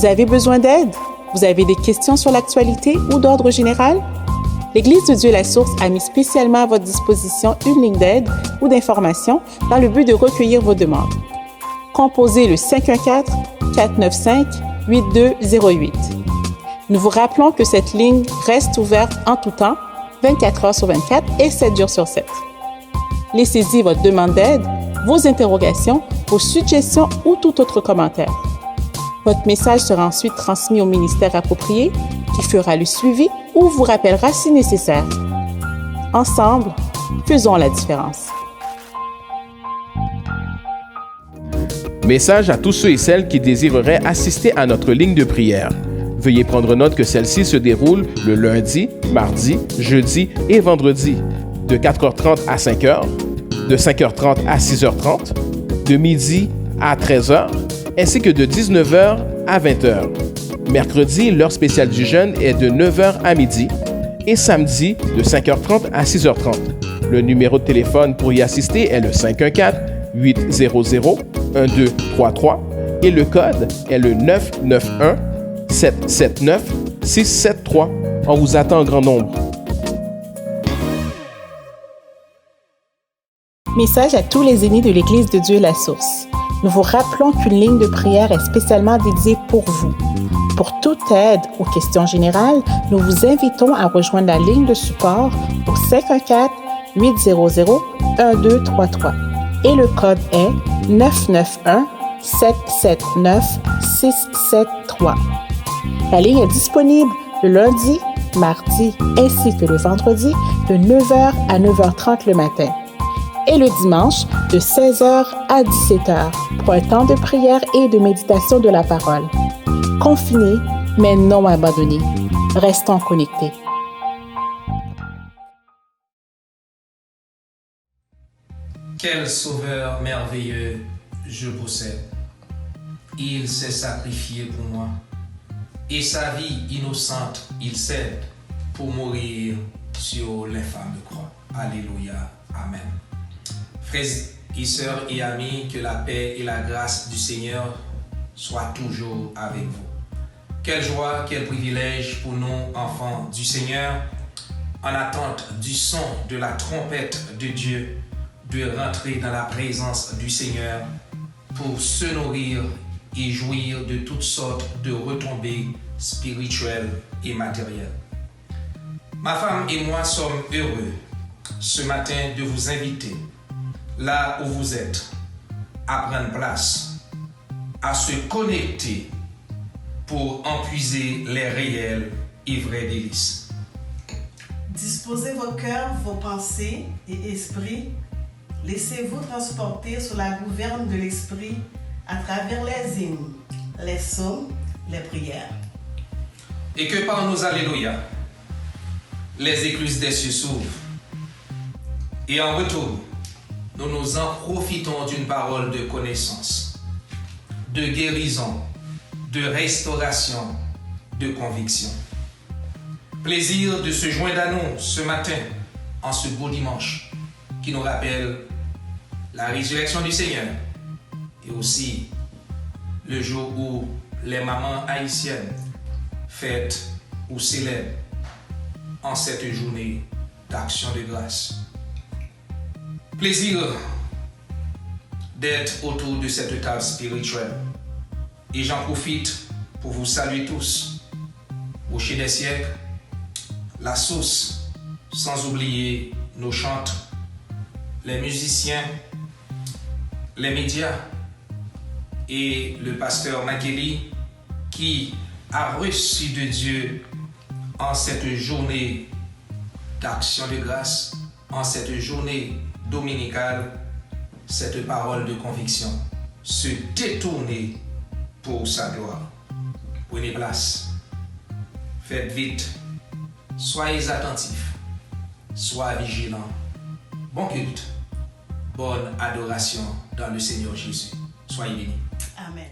Vous avez besoin d'aide? Vous avez des questions sur l'actualité ou d'ordre général? L'Église de Dieu la Source a mis spécialement à votre disposition une ligne d'aide ou d'information dans le but de recueillir vos demandes. Composez le 514-495-8208. Nous vous rappelons que cette ligne reste ouverte en tout temps, 24 heures sur 24 et 7 jours sur 7. Laissez-y votre demande d'aide, vos interrogations, vos suggestions ou tout autre commentaire. Votre message sera ensuite transmis au ministère approprié qui fera le suivi ou vous rappellera si nécessaire. Ensemble, faisons la différence. Message à tous ceux et celles qui désireraient assister à notre ligne de prière. Veuillez prendre note que celle-ci se déroule le lundi, mardi, jeudi et vendredi, de 4h30 à 5h, de 5h30 à 6h30, de midi à 13h, ainsi que de 19h à 20h. Mercredi, l'heure spéciale du jeûne est de 9h à midi et samedi de 5h30 à 6h30. Le numéro de téléphone pour y assister est le 514-800-1233 et le code est le 991-779-673. On vous attend en grand nombre. Message à tous les aînés de l'Église de Dieu la Source. Nous vous rappelons qu'une ligne de prière est spécialement dédiée pour vous. Pour toute aide aux questions générales, nous vous invitons à rejoindre la ligne de support au 514-800-1233 et le code est 991-779-673. La ligne est disponible le lundi, mardi ainsi que le vendredi de 9h à 9h30 le matin et le dimanche de 16h à 17h pour un temps de prière et de méditation de la parole. Confinés, mais non abandonnés. Restons connectés. Quel sauveur merveilleux je possède. Il s'est sacrifié pour moi. Et sa vie innocente, il cède pour mourir sur l'infâme croix. Alléluia. Amen. Frères et sœurs et amis, que la paix et la grâce du Seigneur soient toujours avec vous. Quelle joie, quel privilège pour nous, enfants du Seigneur, en attente du son de la trompette de Dieu, de rentrer dans la présence du Seigneur pour se nourrir et jouir de toutes sortes de retombées spirituelles et matérielles. Ma femme et moi sommes heureux ce matin de vous inviter, là où vous êtes, à prendre place, à se connecter pour en puiser les réels et vrais délices. Disposez vos cœurs, vos pensées et esprits. Laissez-vous transporter sous la gouverne de l'Esprit à travers les hymnes, les psaumes, les prières. Et que par nos alléluia, les écluses des cieux s'ouvrent. Et en retour, nous en profitons d'une parole de connaissance, de guérison, de restauration, de conviction. Plaisir de se joindre à nous ce matin, en ce beau dimanche, qui nous rappelle la résurrection du Seigneur et aussi le jour où les mamans haïtiennes fêtent ou célèbrent en cette journée d'action de grâce. Plaisir d'être autour de cette table spirituelle. Et j'en profite pour vous saluer tous, Rocher des siècles, la source, sans oublier nos chantres, les musiciens, les médias et le pasteur Makeli qui a reçu de Dieu en cette journée d'action de grâce, en cette journée dominicale, cette parole de conviction, se détourner pour sa gloire. Prenez place, faites vite, soyez attentifs, soyez vigilants. Bon culte, bonne adoration dans le Seigneur Jésus. Soyez bénis. Amen.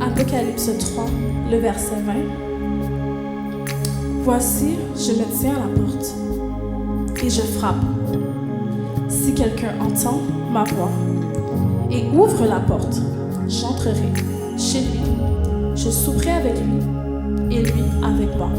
Apocalypse 3, le verset 20. Voici, je me tiens à la porte et je frappe. Si quelqu'un entend ma voix et ouvre la porte, j'entrerai chez lui, je souperai avec lui et lui avec moi.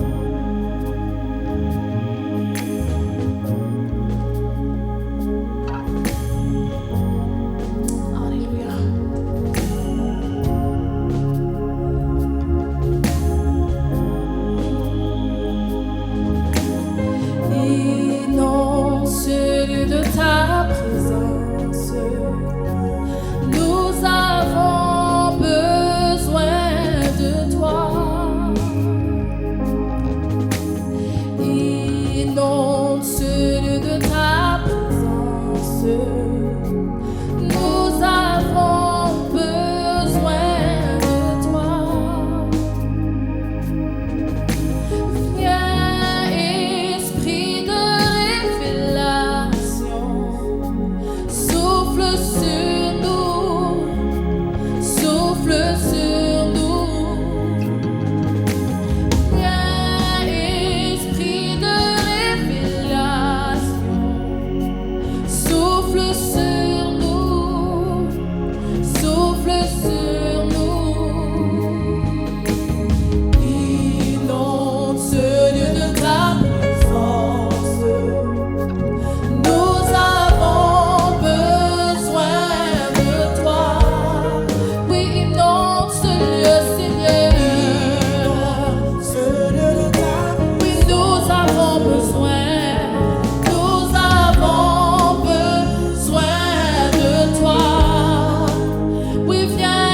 We viens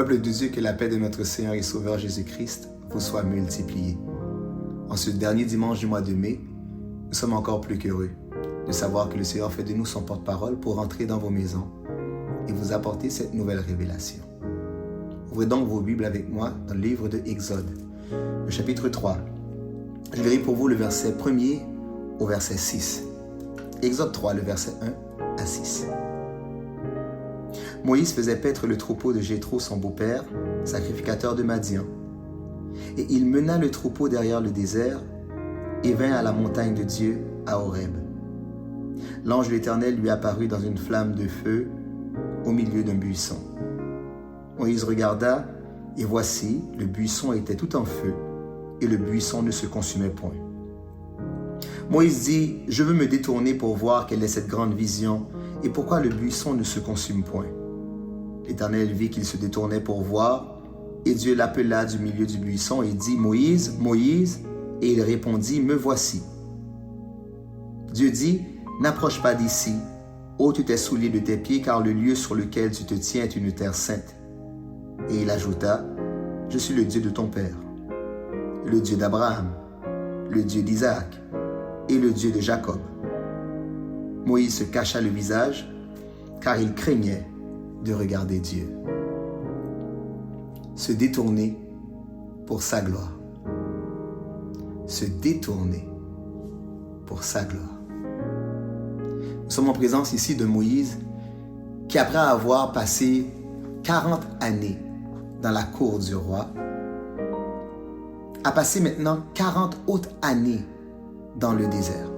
Peuple de Dieu, que la paix de notre Seigneur et Sauveur Jésus-Christ vous soit multipliée. En ce dernier dimanche du mois de mai, nous sommes encore plus qu'heureux de savoir que le Seigneur fait de nous son porte-parole pour entrer dans vos maisons et vous apporter cette nouvelle révélation. Ouvrez donc vos Bibles avec moi dans le livre de Exode, le chapitre 3. Je lirai pour vous le verset 1er au verset 6. Exode 3, le verset 1 à 6. Moïse faisait paître le troupeau de Jéthro, son beau-père, sacrificateur de Madian. Et il mena le troupeau derrière le désert et vint à la montagne de Dieu, à Horeb. L'ange de l'Éternel lui apparut dans une flamme de feu au milieu d'un buisson. Moïse regarda, et voici, le buisson était tout en feu, et le buisson ne se consumait point. Moïse dit, « Je veux me détourner pour voir quelle est cette grande vision, et pourquoi le buisson ne se consume point. » L'Éternel vit qu'il se détournait pour voir, et Dieu l'appela du milieu du buisson et dit, « Moïse, Moïse » et il répondit, « Me voici. » Dieu dit, « N'approche pas d'ici, ôte tes souliers de tes pieds, car le lieu sur lequel tu te tiens est une terre sainte. » Et il ajouta, « Je suis le Dieu de ton père, le Dieu d'Abraham, le Dieu d'Isaac et le Dieu de Jacob. » Moïse se cacha le visage, car il craignait de regarder Dieu. Se détourner pour sa gloire. Se détourner pour sa gloire. Nous sommes en présence ici de Moïse qui, après avoir passé 40 années dans la cour du roi, a passé maintenant 40 autres années dans le désert.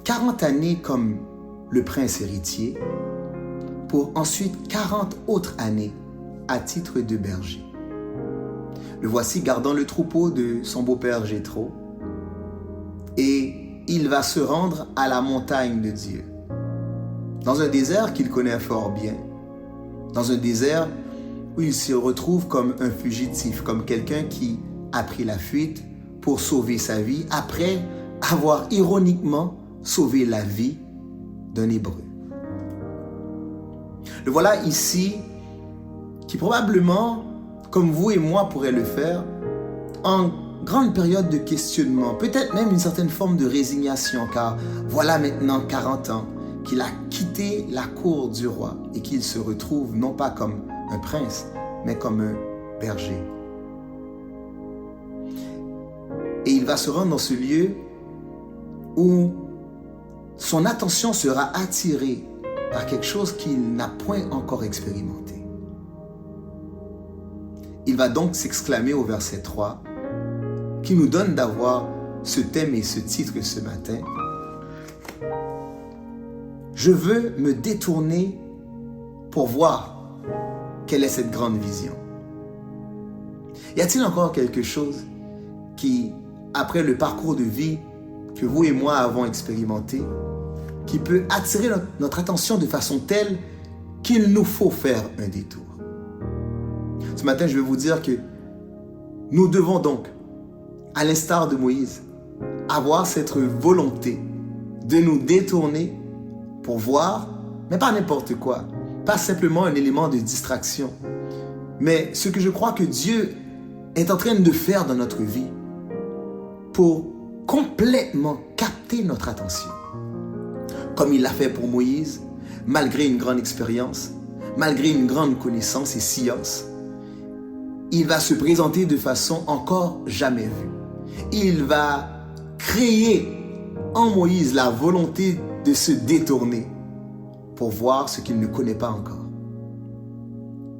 40 années comme le prince héritier, pour ensuite 40 autres années à titre de berger. Le voici gardant le troupeau de son beau-père Jéthro, et il va se rendre à la montagne de Dieu, dans un désert qu'il connaît fort bien, dans un désert où il se retrouve comme un fugitif, comme quelqu'un qui a pris la fuite pour sauver sa vie, après avoir ironiquement sauvé la vie d'un Hébreu. Le voilà ici, qui probablement, comme vous et moi pourrait le faire, en grande période de questionnement, peut-être même une certaine forme de résignation, car voilà maintenant 40 ans qu'il a quitté la cour du roi et qu'il se retrouve non pas comme un prince, mais comme un berger. Et il va se rendre dans ce lieu où son attention sera attirée par quelque chose qu'il n'a point encore expérimenté. Il va donc s'exclamer au verset 3, qui nous donne d'avoir ce thème et ce titre ce matin. Je veux me détourner pour voir quelle est cette grande vision. Y a-t-il encore quelque chose qui, après le parcours de vie que vous et moi avons expérimenté, qui peut attirer notre attention de façon telle qu'il nous faut faire un détour? Ce matin, je vais vous dire que nous devons donc, à l'instar de Moïse, avoir cette volonté de nous détourner pour voir, mais pas n'importe quoi, pas simplement un élément de distraction, mais ce que je crois que Dieu est en train de faire dans notre vie pour complètement capter notre attention. Comme il l'a fait pour Moïse, malgré une grande expérience, malgré une grande connaissance et science, il va se présenter de façon encore jamais vue. Il va créer en Moïse la volonté de se détourner pour voir ce qu'il ne connaît pas encore.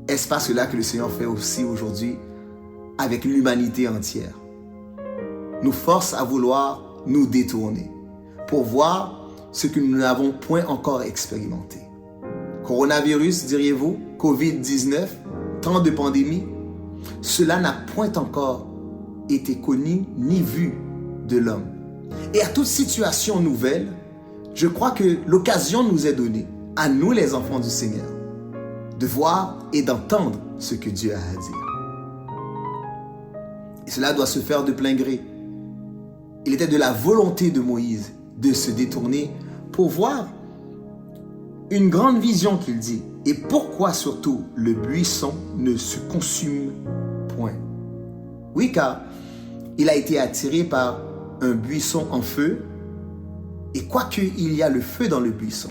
Est-ce pas cela que le Seigneur fait aussi aujourd'hui avec l'humanité entière? Nous force à vouloir nous détourner pour voir ce que nous n'avons point encore expérimenté. Coronavirus, diriez-vous, COVID-19, temps de pandémie, cela n'a point encore été connu ni vu de l'homme. Et à toute situation nouvelle, je crois que l'occasion nous est donnée, à nous les enfants du Seigneur, de voir et d'entendre ce que Dieu a à dire. Et cela doit se faire de plein gré. Il était de la volonté de Moïse de se détourner pour voir une grande vision qu'il dit, Et pourquoi surtout le buisson ne se consume point? Oui, car il a été attiré par un buisson en feu, et quoique il y a le feu dans le buisson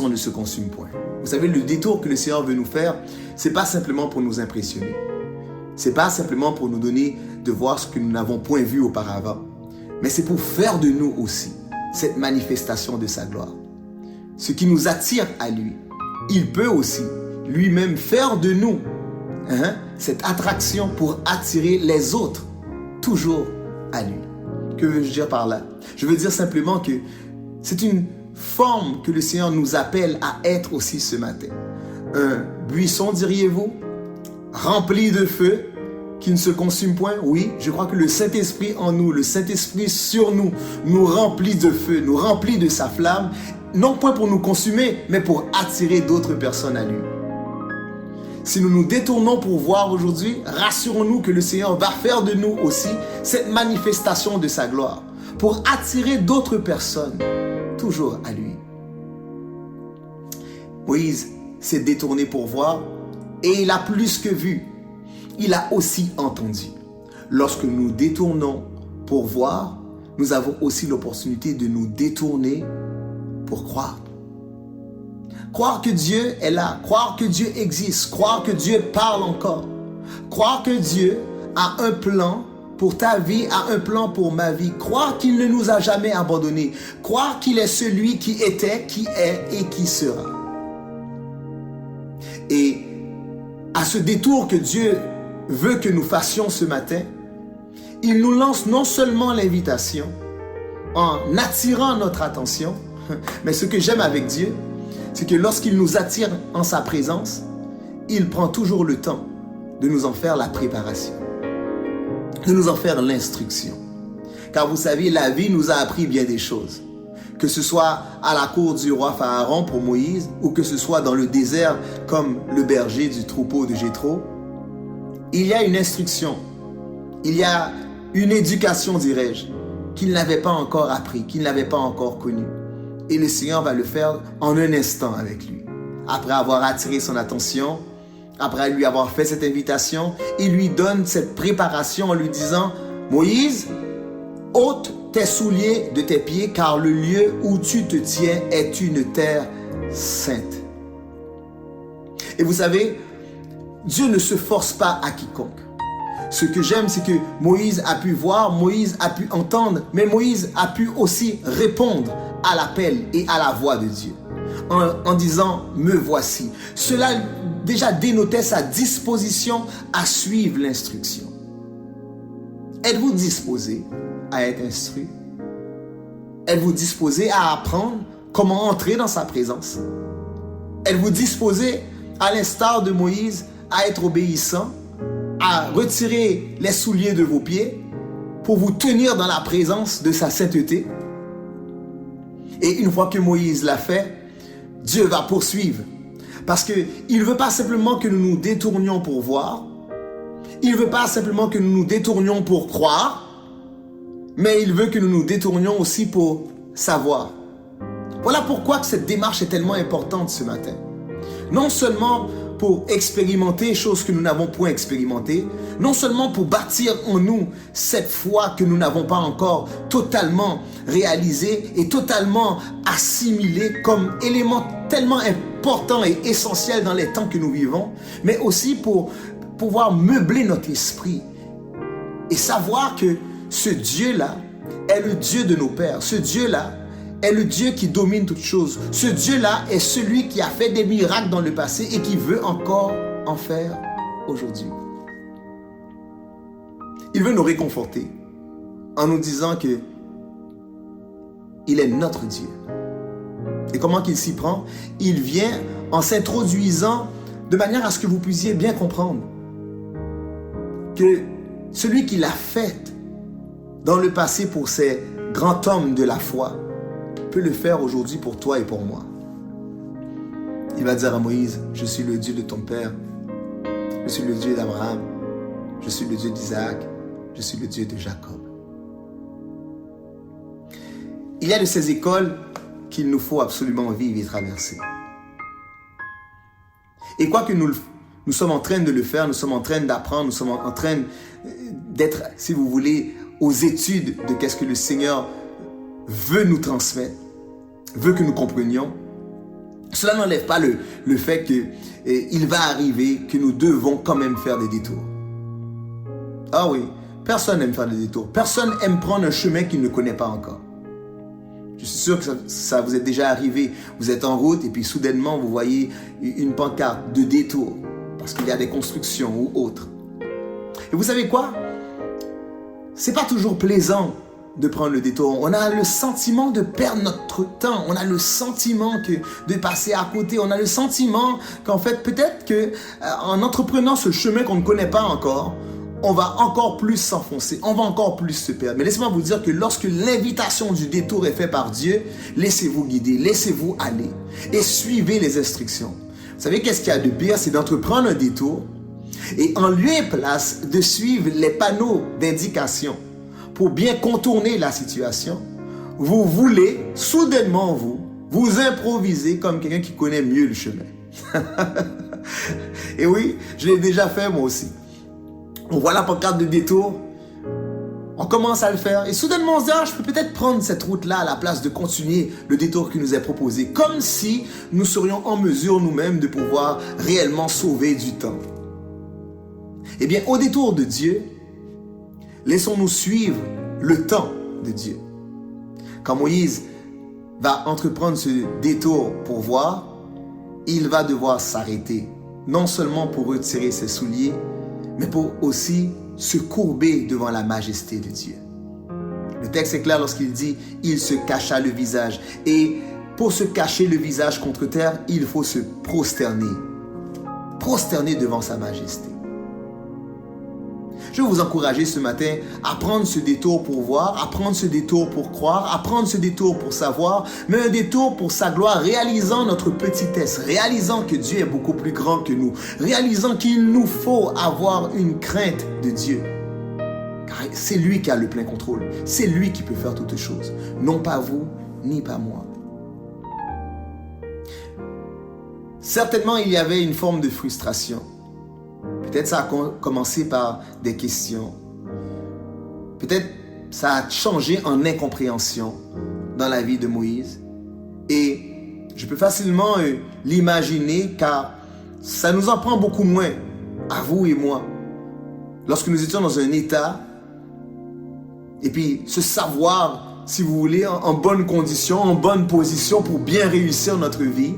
ne se consume point. Vous savez, le détour que le Seigneur veut nous faire, c'est pas simplement pour nous impressionner. C'est pas simplement pour nous donner de voir ce que nous n'avons point vu auparavant, mais c'est pour faire de nous aussi cette manifestation de sa gloire. Ce qui nous attire à lui, il peut aussi lui-même faire de nous cette attraction pour attirer les autres toujours à lui. Que veux-je dire par là? Je veux dire simplement que c'est une forme que le Seigneur nous appelle à être aussi ce matin. Un buisson, diriez-vous, rempli de feu, qui ne se consume point. Oui, je crois que le Saint-Esprit en nous, le Saint-Esprit sur nous, nous remplit de feu, nous remplit de sa flamme, non point pour nous consumer, mais pour attirer d'autres personnes à lui. Si nous nous détournons pour voir aujourd'hui, rassurons-nous que le Seigneur va faire de nous aussi cette manifestation de sa gloire, pour attirer d'autres personnes toujours à lui. Moïse s'est détourné pour voir, et il a plus que vu, il a aussi entendu. Lorsque nous nous détournons pour voir, nous avons aussi l'opportunité de nous détourner pour croire. Croire que Dieu est là, croire que Dieu existe, croire que Dieu parle encore, croire que Dieu a un plan pour ta vie, a un plan pour ma vie, croire qu'il ne nous a jamais abandonnés, croire qu'il est celui qui était, qui est et qui sera. Et à ce détour que Dieu veut que nous fassions ce matin, il nous lance non seulement l'invitation en attirant notre attention, mais ce que j'aime avec Dieu, c'est que lorsqu'il nous attire en sa présence, il prend toujours le temps de nous en faire la préparation, de nous en faire l'instruction. Car vous savez, la vie nous a appris bien des choses. Que ce soit à la cour du roi Pharaon pour Moïse, ou que ce soit dans le désert comme le berger du troupeau de Jéthro, il y a une instruction, il y a une éducation, dirais-je, qu'il n'avait pas encore appris, qu'il n'avait pas encore connue. Et le Seigneur va le faire en un instant avec lui. Après avoir attiré son attention, après lui avoir fait cette invitation, il lui donne cette préparation en lui disant « Moïse, ôte tes souliers de tes pieds, car le lieu où tu te tiens est une terre sainte. » Et vous savez, Dieu ne se force pas à quiconque. Ce que j'aime, c'est que Moïse a pu voir, Moïse a pu entendre, mais Moïse a pu aussi répondre à l'appel et à la voix de Dieu en disant « Me voici ». Cela déjà dénotait sa disposition à suivre l'instruction. Êtes-vous disposé à être instruit? Êtes-vous disposé à apprendre comment entrer dans sa présence? Êtes-vous disposé, à l'instar de Moïse, à être obéissant, à retirer les souliers de vos pieds pour vous tenir dans la présence de sa sainteté? Et une fois que Moïse l'a fait, Dieu va poursuivre. Parce qu'il ne veut pas simplement que nous nous détournions pour voir. Il ne veut pas simplement que nous nous détournions pour croire. Mais il veut que nous nous détournions aussi pour savoir. Voilà pourquoi cette démarche est tellement importante ce matin. Non seulement pour expérimenter choses que nous n'avons point expérimentées, non seulement pour bâtir en nous cette foi que nous n'avons pas encore totalement réalisée et totalement assimilée comme élément tellement important et essentiel dans les temps que nous vivons, mais aussi pour pouvoir meubler notre esprit et savoir que ce Dieu-là est le Dieu de nos pères. Ce Dieu-là est le Dieu qui domine toutes choses. Ce Dieu-là est celui qui a fait des miracles dans le passé et qui veut encore en faire aujourd'hui. Il veut nous réconforter en nous disant que il est notre Dieu. Et comment qu'il s'y prend? Il vient en s'introduisant de manière à ce que vous puissiez bien comprendre que celui qui l'a fait dans le passé pour ces grands hommes de la foi peut le faire aujourd'hui pour toi et pour moi. Il va dire à Moïse, je suis le Dieu de ton père, je suis le Dieu d'Abraham, je suis le Dieu d'Isaac, je suis le Dieu de Jacob. Il y a de ces écoles qu'il nous faut absolument vivre et traverser. Et quoi que nous sommes en train de le faire, nous sommes en train d'apprendre, nous sommes en train d'être, si vous voulez, aux études de qu'est-ce que le Seigneur veut nous transmettre, veut que nous comprenions. Cela n'enlève pas le fait qu'il va arriver que nous devons quand même faire des détours. Ah oui, personne n'aime faire des détours. Personne n'aime prendre un chemin qu'il ne connaît pas encore. Je suis sûr que ça vous est déjà arrivé. Vous êtes en route et puis soudainement vous voyez une pancarte de détour parce qu'il y a des constructions ou autres. Et vous savez quoi? C'est pas toujours plaisant de prendre le détour. On a le sentiment de perdre notre temps. On a le sentiment de passer à côté. On a le sentiment qu'en fait, peut-être qu'en entreprenant ce chemin qu'on ne connaît pas encore, on va encore plus s'enfoncer. On va encore plus se perdre. Mais laissez-moi vous dire que lorsque l'invitation du détour est faite par Dieu, laissez-vous guider, laissez-vous aller et suivez les instructions. Vous savez qu'est-ce qu'il y a de pire? C'est d'entreprendre un détour et en lieu et place de suivre les panneaux d'indication pour bien contourner la situation, vous voulez soudainement vous improviser comme quelqu'un qui connaît mieux le chemin. Et oui, je l'ai déjà fait moi aussi. On voit la pancarte de détour, on commence à le faire et soudainement on se dit je peux peut-être prendre cette route-là à la place de continuer le détour qui nous est proposé, comme si nous serions en mesure nous-mêmes de pouvoir réellement sauver du temps. Eh bien, au détour de Dieu, laissons-nous suivre le temps de Dieu. Quand Moïse va entreprendre ce détour pour voir, il va devoir s'arrêter, non seulement pour retirer ses souliers, mais pour aussi se courber devant la majesté de Dieu. Le texte est clair lorsqu'il dit « il se cacha le visage ». Et pour se cacher le visage contre terre, il faut se prosterner. Prosterner devant sa majesté. Je veux vous encourager ce matin à prendre ce détour pour voir, à prendre ce détour pour croire, à prendre ce détour pour savoir, mais un détour pour sa gloire, réalisant notre petitesse, réalisant que Dieu est beaucoup plus grand que nous, réalisant qu'il nous faut avoir une crainte de Dieu. Car c'est lui qui a le plein contrôle, c'est lui qui peut faire toutes choses, non pas vous, ni pas moi. Certainement, il y avait une forme de frustration. Peut-être ça a commencé par des questions. Peut-être ça a changé en incompréhension dans la vie de Moïse. Et je peux facilement l'imaginer car ça nous en prend beaucoup moins, à vous et moi. Lorsque nous étions dans un état, et puis se savoir, si vous voulez, en bonne condition, en bonne position pour bien réussir notre vie,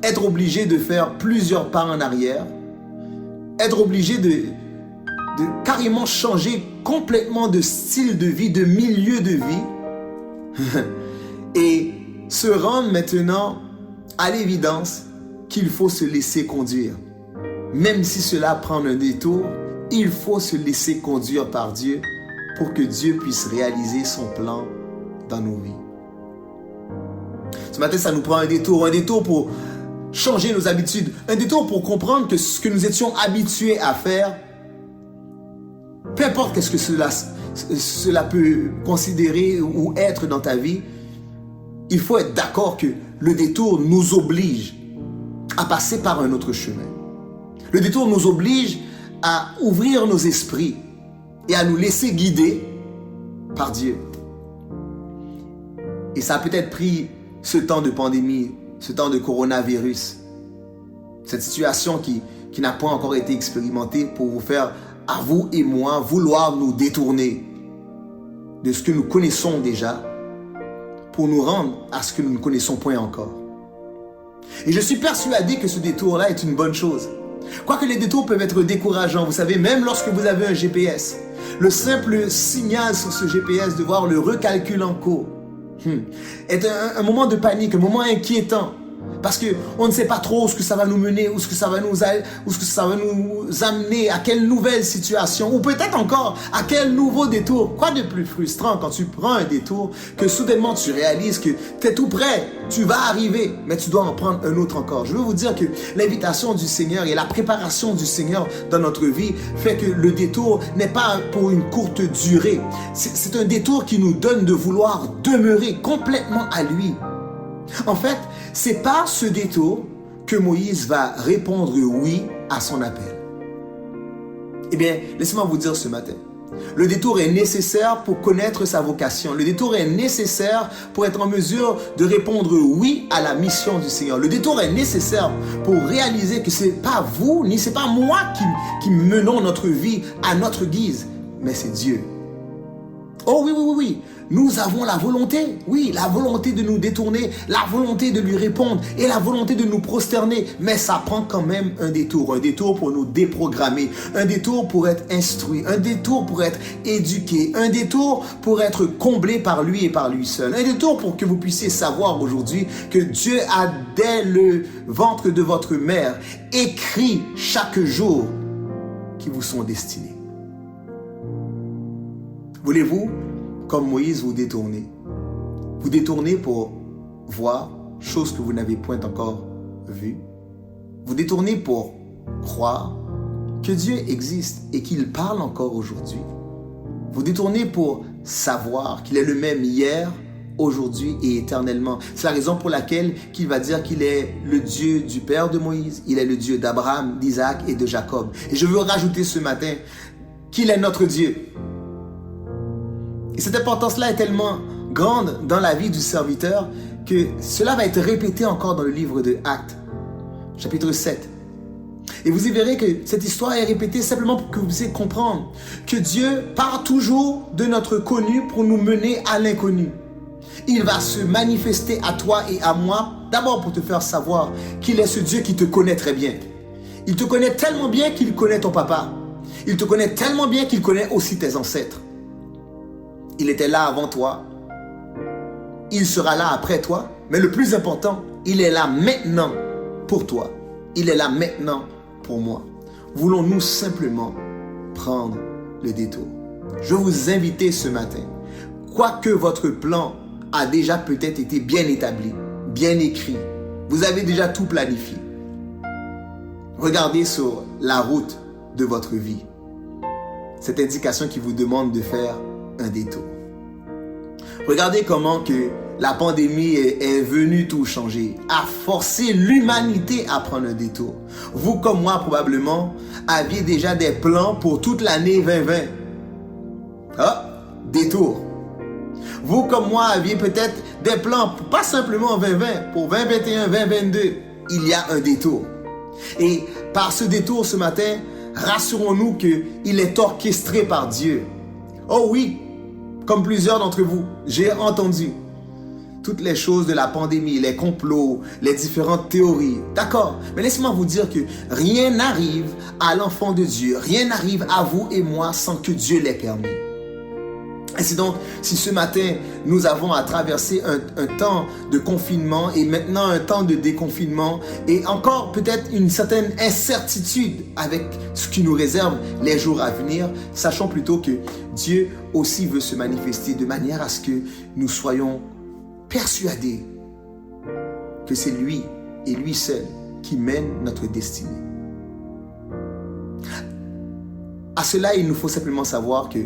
être obligé de faire plusieurs pas en arrière, être obligé de carrément changer complètement de style de vie, de milieu de vie et se rendre maintenant à l'évidence qu'il faut se laisser conduire. Même si cela prend un détour, il faut se laisser conduire par Dieu pour que Dieu puisse réaliser son plan dans nos vies. Ce matin, ça nous prend un détour pour changer nos habitudes, un détour pour comprendre que ce que nous étions habitués à faire, peu importe qu'est-ce que cela peut considérer ou être dans ta vie, il faut être d'accord que le détour nous oblige à passer par un autre chemin. Le détour nous oblige à ouvrir nos esprits et à nous laisser guider par Dieu. Et ça a peut-être pris ce temps de pandémie, ce temps de coronavirus, cette situation qui n'a pas encore été expérimentée pour vous faire, à vous et moi, vouloir nous détourner de ce que nous connaissons déjà pour nous rendre à ce que nous ne connaissons point encore. Et je suis persuadé que ce détour-là est une bonne chose. Quoique les détours peuvent être décourageants, vous savez, même lorsque vous avez un GPS, le simple signal sur ce GPS de voir le recalcul en cours est un moment de panique, un moment inquiétant. Parce qu'on ne sait pas trop où ce que ça va nous mener, où ce que ça va nous amener, à quelle nouvelle situation, ou peut-être encore à quel nouveau détour. Quoi de plus frustrant quand tu prends un détour, que soudainement tu réalises que tu es tout prêt, tu vas arriver, mais tu dois en prendre un autre encore. Je veux vous dire que l'invitation du Seigneur et la préparation du Seigneur dans notre vie fait que le détour n'est pas pour une courte durée. C'est un détour qui nous donne de vouloir demeurer complètement à lui. En fait, c'est par ce détour que Moïse va répondre oui à son appel? Eh bien, laissez-moi vous dire ce matin, le détour est nécessaire pour connaître sa vocation. Le détour est nécessaire pour être en mesure de répondre oui à la mission du Seigneur. Le détour est nécessaire pour réaliser que ce n'est pas vous, ni ce n'est pas moi qui menons notre vie à notre guise, mais c'est Dieu. Oh oui. Nous avons la volonté, la volonté de nous détourner, la volonté de lui répondre et la volonté de nous prosterner. Mais ça prend quand même un détour pour nous déprogrammer, un détour pour être instruit, un détour pour être éduqué, un détour pour être comblé par lui et par lui seul. Un détour pour que vous puissiez savoir aujourd'hui que Dieu a dès le ventre de votre mère écrit chaque jour qui vous sont destinés. Voulez-vous, comme Moïse, vous détourner? Vous détourner pour voir chose que vous n'avez point encore vue. Vous détourner pour croire que Dieu existe et qu'il parle encore aujourd'hui. Vous détourner pour savoir qu'il est le même hier, aujourd'hui et éternellement. C'est la raison pour laquelle qu'il va dire qu'il est le Dieu du père de Moïse, il est le Dieu d'Abraham, d'Isaac et de Jacob. Et je veux rajouter ce matin qu'il est notre Dieu. Et cette importance-là est tellement grande dans la vie du serviteur que cela va être répété encore dans le livre de Actes, chapitre 7. Et vous y verrez que cette histoire est répétée simplement pour que vous puissiez comprendre que Dieu part toujours de notre connu pour nous mener à l'inconnu. Il va se manifester à toi et à moi, d'abord pour te faire savoir qu'il est ce Dieu qui te connaît très bien. Il te connaît tellement bien qu'il connaît ton papa. Il te connaît tellement bien qu'il connaît aussi tes ancêtres. Il était là avant toi. Il sera là après toi. Mais le plus important, il est là maintenant pour toi. Il est là maintenant pour moi. Voulons-nous simplement prendre le détour? Je vous invite ce matin, quoique votre plan a déjà peut-être été bien établi, bien écrit, vous avez déjà tout planifié. Regardez sur la route de votre vie cette indication qui vous demande de faire un détour. Regardez comment que la pandémie est venue tout changer, a forcé l'humanité à prendre un détour. Vous comme moi probablement aviez déjà des plans pour toute l'année 2020. Détour. Vous comme moi aviez peut-être des plans, pas simplement 2020, pour 2021, 2022. Il y a un détour. Et par ce détour ce matin, rassurons-nous qu'il est orchestré par Dieu. Oh oui, comme plusieurs d'entre vous, j'ai entendu toutes les choses de la pandémie, les complots, les différentes théories. D'accord, mais laissez-moi vous dire que rien n'arrive à l'enfant de Dieu, rien n'arrive à vous et moi sans que Dieu l'ait permis. Et c'est donc, si ce matin, nous avons à traverser un temps de confinement et maintenant un temps de déconfinement et encore peut-être une certaine incertitude avec ce qui nous réserve les jours à venir, sachons plutôt que Dieu aussi veut se manifester de manière à ce que nous soyons persuadés que c'est lui et lui seul qui mène notre destinée. À cela, il nous faut simplement savoir que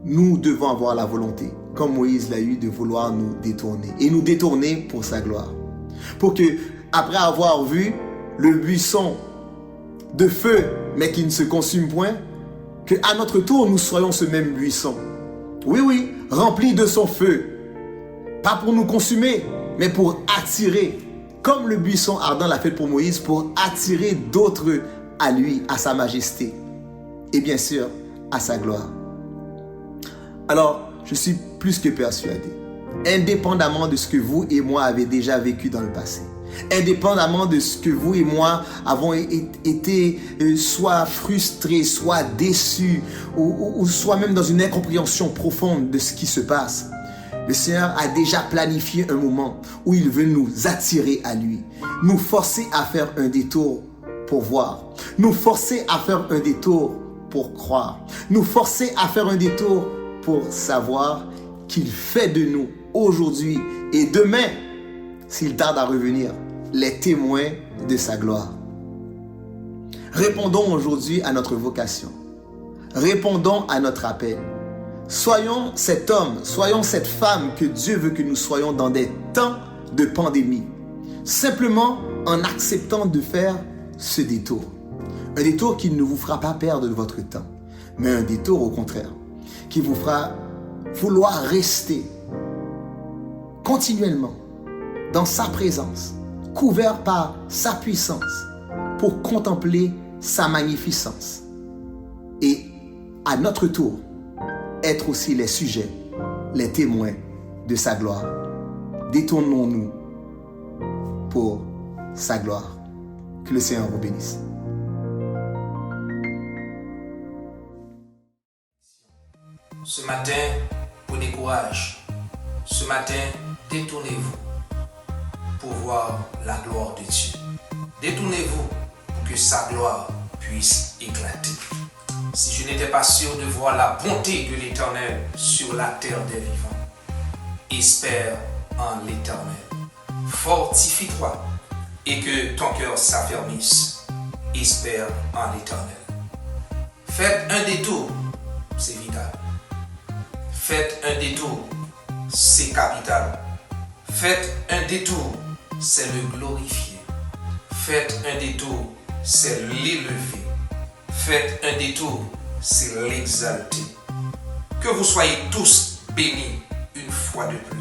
nous devons avoir la volonté, comme Moïse l'a eu, de vouloir nous détourner. Et nous détourner pour sa gloire. Pour que, après avoir vu le buisson de feu, mais qui ne se consume point, qu'à notre tour, nous soyons ce même buisson. Oui, rempli de son feu. Pas pour nous consumer, mais pour attirer, comme le buisson ardent l'a fait pour Moïse, pour attirer d'autres à lui, à sa majesté. Et bien sûr, à sa gloire. Alors, je suis plus que persuadé, indépendamment de ce que vous et moi avez déjà vécu dans le passé, indépendamment de ce que vous et moi avons été soit frustrés, soit déçus, ou soit même dans une incompréhension profonde de ce qui se passe, le Seigneur a déjà planifié un moment où il veut nous attirer à lui, nous forcer à faire un détour pour voir, nous forcer à faire un détour pour croire, nous forcer à faire un détour pour savoir qu'il fait de nous aujourd'hui et demain, s'il tarde à revenir, les témoins de sa gloire. Répondons aujourd'hui à notre vocation. Répondons à notre appel. Soyons cet homme, soyons cette femme que Dieu veut que nous soyons dans des temps de pandémie. Simplement en acceptant de faire ce détour. Un détour qui ne vous fera pas perdre de votre temps, mais un détour au contraire, qui vous fera vouloir rester continuellement dans sa présence, couvert par sa puissance, pour contempler sa magnificence. Et à notre tour, être aussi les sujets, les témoins de sa gloire. Détournons-nous pour sa gloire. Que le Seigneur vous bénisse. Ce matin, prenez courage. Ce matin, détournez-vous pour voir la gloire de Dieu. Détournez-vous pour que sa gloire puisse éclater. Si je n'étais pas sûr de voir la bonté de l'Éternel sur la terre des vivants, espère en l'Éternel. Fortifie-toi et que ton cœur s'affermisse. Espère en l'Éternel. Faites un détour, c'est vital. Faites un détour, c'est capital. Faites un détour, c'est le glorifier. Faites un détour, c'est l'élever. Faites un détour, c'est l'exalter. Que vous soyez tous bénis une fois de plus.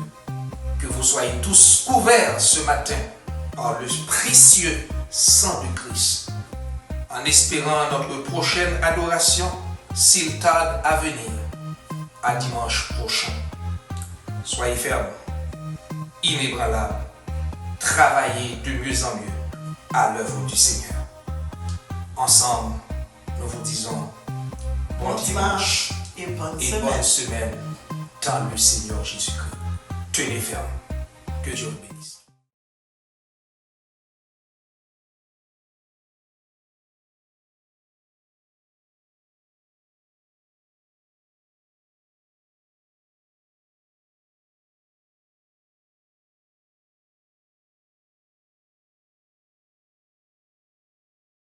Que vous soyez tous couverts ce matin par le précieux sang de Christ. En espérant notre prochaine adoration, s'il tarde à venir, à dimanche prochain. Soyez fermes, inébranlables, travaillez de mieux en mieux à l'œuvre du Seigneur. Ensemble, nous vous disons bon dimanche et bonne bonne semaine dans le Seigneur Jésus-Christ. Tenez ferme. Que Dieu vous bénisse.